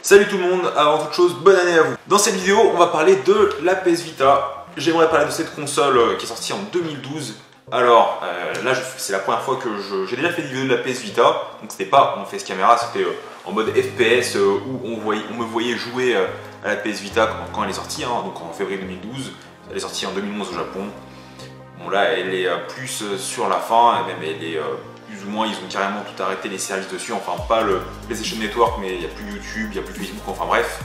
Salut tout le monde, avant toute chose, bonne année à vous. Dans cette vidéo, on va parler de la PS Vita. J'aimerais parler de cette console qui est sortie en 2012. Alors là, c'est la première fois que j'ai déjà fait des vidéos de la PS Vita. Donc c'était pas en face caméra, c'était en mode FPS où on me voyait jouer à la PS Vita quand elle est sortie, donc en février 2012. Elle est sortie en 2011 au Japon. Bon là, elle est plus sur la fin, même elle est plus ou moins, ils ont carrément tout arrêté les services dessus, enfin pas le PlayStation Network, mais il n'y a plus YouTube, il n'y a plus Facebook, enfin bref.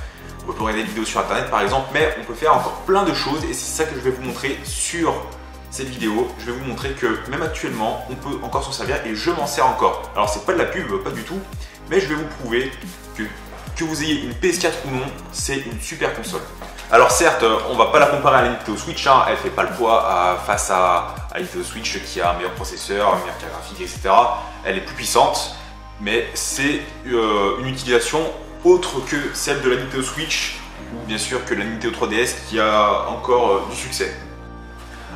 On peut regarder des vidéos sur internet par exemple, mais on peut faire encore plein de choses et c'est ça que je vais vous montrer sur cette vidéo. Je vais vous montrer que même actuellement, on peut encore s'en servir et je m'en sers encore. Alors c'est pas de la pub, pas du tout, mais je vais vous prouver que vous ayez une PS4 ou non, c'est une super console. Alors certes, on va pas la comparer à la Nintendo Switch, elle fait pas le poids face à la Nintendo Switch qui a un meilleur processeur, une meilleure carte graphique, etc. Elle est plus puissante, mais c'est une utilisation autre que celle de la Nintendo Switch ou bien sûr que la Nintendo 3DS qui a encore du succès.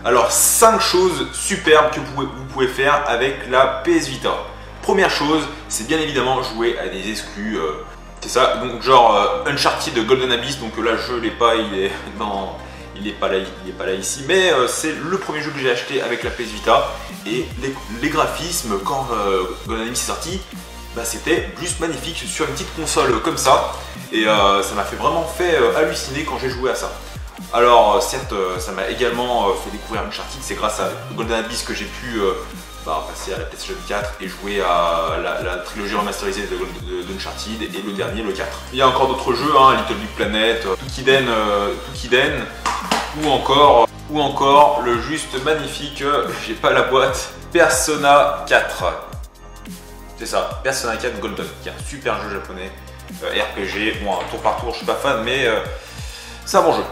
Alors 5 choses superbes que vous pouvez faire avec la PS Vita. Première chose, c'est bien évidemment jouer à des exclus. C'est ça, donc genre Uncharted Golden Abyss, donc là je l'ai pas, il est pas là ici, mais c'est le premier jeu que j'ai acheté avec la PS Vita et les graphismes quand Golden Abyss est sorti, c'était juste magnifique sur une petite console comme ça et ça m'a vraiment fait halluciner quand j'ai joué à ça. Alors certes, ça m'a également fait découvrir Uncharted, c'est grâce à Golden Abyss que j'ai pu passer à la PlayStation 4 et jouer à la trilogie remasterisée de Uncharted et le dernier, le 4. Il y a encore d'autres jeux, Little Big Planet, Toukiden ou encore le juste magnifique, j'ai pas la boîte, Persona 4. C'est ça, Persona 4 Golden, qui est un super jeu japonais, RPG, bon tour par tour je suis pas fan mais c'est un bon jeu.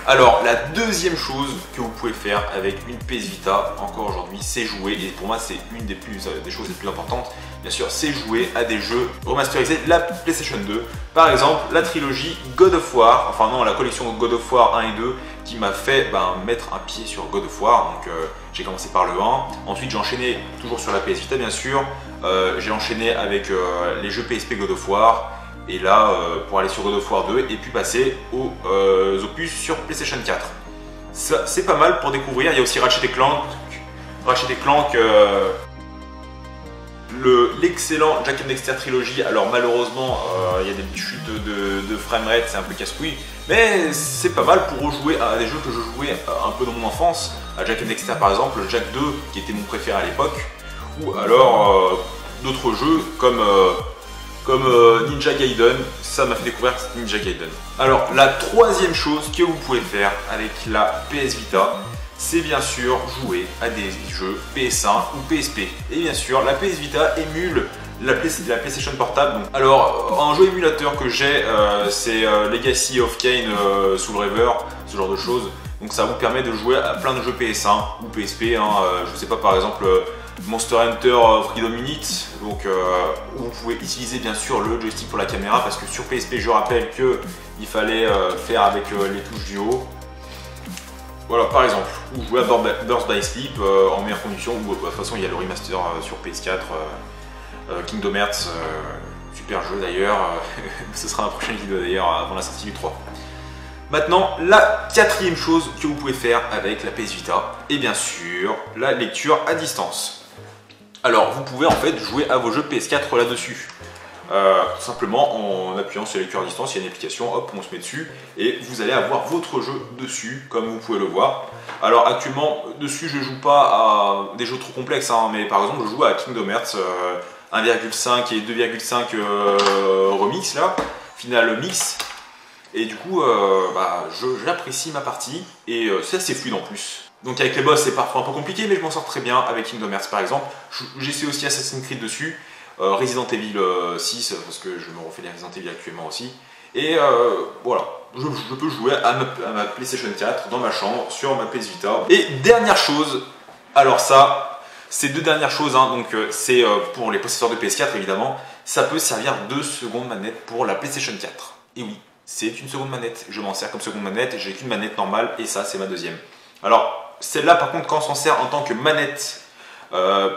Alors la deuxième chose que vous pouvez faire avec une PS Vita encore aujourd'hui, c'est jouer, et pour moi c'est une des choses les plus importantes, bien sûr, c'est jouer à des jeux remasterisés de la PlayStation 2. Par exemple la trilogie God of War, enfin non, la collection God of War 1 et 2 qui m'a fait mettre un pied sur God of War. Donc j'ai commencé par le 1, ensuite j'ai enchaîné toujours sur la PS Vita bien sûr, j'ai enchaîné avec les jeux PSP God of War. Et là, pour aller sur God of War 2 et puis passer aux opus sur PlayStation 4. C'est pas mal pour découvrir. Il y a aussi Ratchet Clank, l'excellent Jak and Daxter Trilogy. Alors malheureusement, il y a des petites chutes de framerate, c'est un peu casse-couille. Mais c'est pas mal pour rejouer à des jeux que je jouais un peu dans mon enfance. À Jak and Daxter par exemple, Jak 2 qui était mon préféré à l'époque. Ou alors d'autres jeux comme Ninja Gaiden, ça m'a fait découvrir Ninja Gaiden. Alors la troisième chose que vous pouvez faire avec la PS Vita, c'est bien sûr jouer à des jeux PS1 ou PSP. Et bien sûr, la PS Vita émule la PlayStation Portable. Alors un jeu émulateur que j'ai, c'est Legacy of Kain Soul Reaver, ce genre de choses. Donc ça vous permet de jouer à plein de jeux PS1 ou PSP, je sais pas, par exemple Monster Hunter Freedom Unit, donc vous pouvez utiliser bien sûr le joystick pour la caméra parce que sur PSP je rappelle qu'il fallait faire avec les touches du haut. Voilà par exemple, ou jouer à Birth by Sleep en meilleure condition, ou de toute façon il y a le remaster sur PS4, Kingdom Hearts, super jeu d'ailleurs, ce sera ma prochaine vidéo d'ailleurs avant la sortie du 3. Maintenant, la quatrième chose que vous pouvez faire avec la PS Vita est bien sûr la lecture à distance. Alors, vous pouvez en fait jouer à vos jeux PS4 là-dessus. Tout simplement en appuyant sur la lecture à distance, il y a une application, hop, on se met dessus et vous allez avoir votre jeu dessus, comme vous pouvez le voir. Alors actuellement, dessus je joue pas à des jeux trop complexes, mais par exemple je joue à Kingdom Hearts 1,5 et 2,5 remix là, final mix. Et du coup, j'apprécie ma partie et c'est assez fluide en plus. Donc avec les boss c'est parfois un peu compliqué, mais je m'en sors très bien avec Kingdom Hearts par exemple. J'essaie aussi Assassin's Creed dessus, Resident Evil 6 parce que je me refais les Resident Evil actuellement aussi. Et voilà, je peux jouer à ma PlayStation 4 dans ma chambre sur ma PS Vita. Et dernière chose, alors ça, ces deux dernières choses, donc c'est pour les possesseurs de PS4 évidemment, ça peut servir de seconde manette pour la PlayStation 4. Et oui, c'est une seconde manette, je m'en sers comme seconde manette, j'ai qu'une manette normale et ça c'est ma deuxième. Alors celle-là par contre quand on s'en sert en tant que manette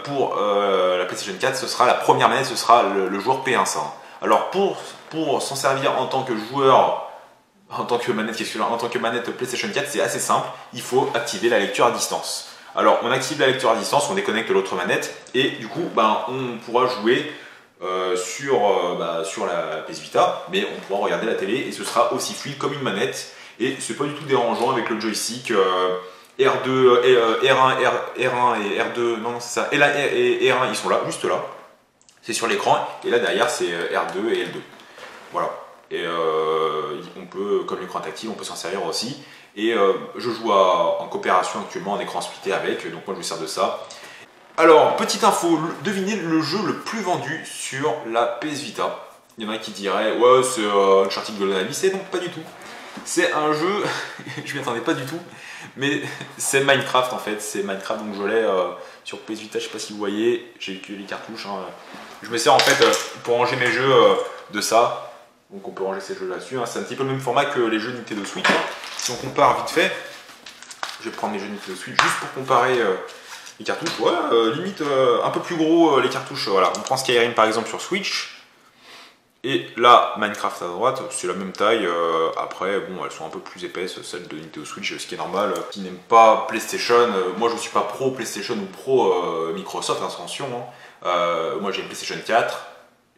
pour la PlayStation 4, ce sera la première manette, ce sera le joueur P1 ça. Alors pour s'en servir en tant que joueur, en tant que manette PlayStation 4, c'est assez simple, il faut activer la lecture à distance. Alors on active la lecture à distance, on déconnecte l'autre manette et du coup on pourra jouer sur la PS Vita, mais on pourra regarder la télé et ce sera aussi fluide comme une manette et c'est pas du tout dérangeant avec le joystick R2, R1 et R2, non c'est ça, L1 et R1 ils sont là, juste là, c'est sur l'écran et là derrière c'est R2 et L2, voilà. Et on peut, comme l'écran tactile, on peut s'en servir aussi. Et je joue en coopération actuellement en écran splitté avec, donc moi je me sers de ça. Alors, petite info, devinez le jeu le plus vendu sur la PS Vita. Il y en a qui diraient, ouais, c'est Uncharted Golden Abyss, et non, pas du tout. C'est un jeu, je m'y attendais pas du tout, mais c'est Minecraft en fait. C'est Minecraft, donc je l'ai sur PS Vita, je sais pas si vous voyez, j'ai utilisé les cartouches. Hein. Je me sers en fait pour ranger mes jeux de ça. Donc on peut ranger ces jeux là-dessus. Hein. C'est un petit peu le même format que les jeux Nintendo Switch. Si on compare vite fait, je vais prendre mes jeux Nintendo Switch juste pour comparer les cartouches. Ouais, limite un peu plus gros les cartouches. Voilà, on prend Skyrim par exemple sur Switch. Et là, Minecraft à droite, c'est la même taille. Après, bon, elles sont un peu plus épaisses, celles de Nintendo Switch, ce qui est normal. Qui n'aime pas PlayStation, moi je ne suis pas pro PlayStation ou pro Microsoft, attention. Hein. Moi j'ai une PlayStation 4.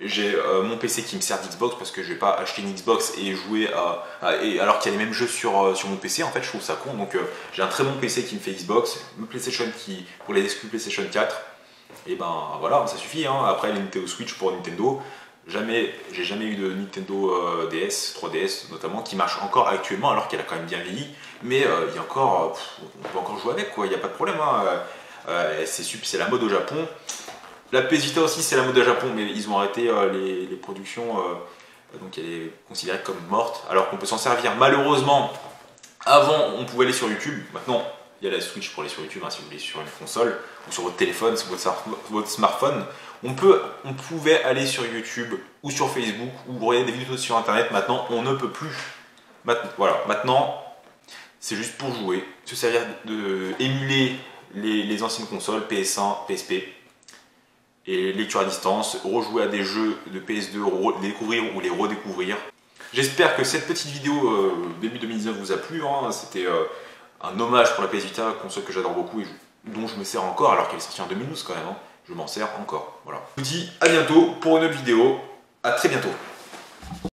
J'ai mon PC qui me sert d'Xbox parce que je vais pas acheter une Xbox et jouer alors qu'il y a les mêmes jeux sur mon PC. En fait, je trouve ça con. Donc, j'ai un très bon PC qui me fait Xbox, une PlayStation qui pour les exclus PlayStation 4. Et ben voilà, ça suffit. Hein. Après, les Nintendo Switch pour Nintendo, j'ai jamais eu de Nintendo DS, 3DS notamment, qui marche encore actuellement alors qu'elle a quand même bien vieilli. Mais il y a encore, on peut encore jouer avec, quoi. Il n'y a pas de problème. Hein. C'est la mode au Japon. La PS Vita aussi, c'est la mode au Japon, mais ils ont arrêté les productions, donc elle est considérée comme morte, alors qu'on peut s'en servir. Malheureusement, avant, on pouvait aller sur YouTube. Maintenant, il y a la Switch pour aller sur YouTube, hein, si vous voulez, sur une console, ou sur votre téléphone, sur votre smartphone. On pouvait aller sur YouTube, ou sur Facebook, ou regarder des vidéos sur Internet. Maintenant, on ne peut plus. Voilà, maintenant, c'est juste pour jouer, se servir émuler les anciennes consoles, PS1, PSP. Et lecture à distance, rejouer à des jeux de PS2, les découvrir ou les redécouvrir. J'espère que cette petite vidéo début 2019 vous a plu. Hein. C'était un hommage pour la PS Vita, console que j'adore beaucoup et dont je me sers encore alors qu'elle est sortie en 2012 quand même. Hein. Je m'en sers encore. Voilà. Je vous dis à bientôt pour une autre vidéo. À très bientôt.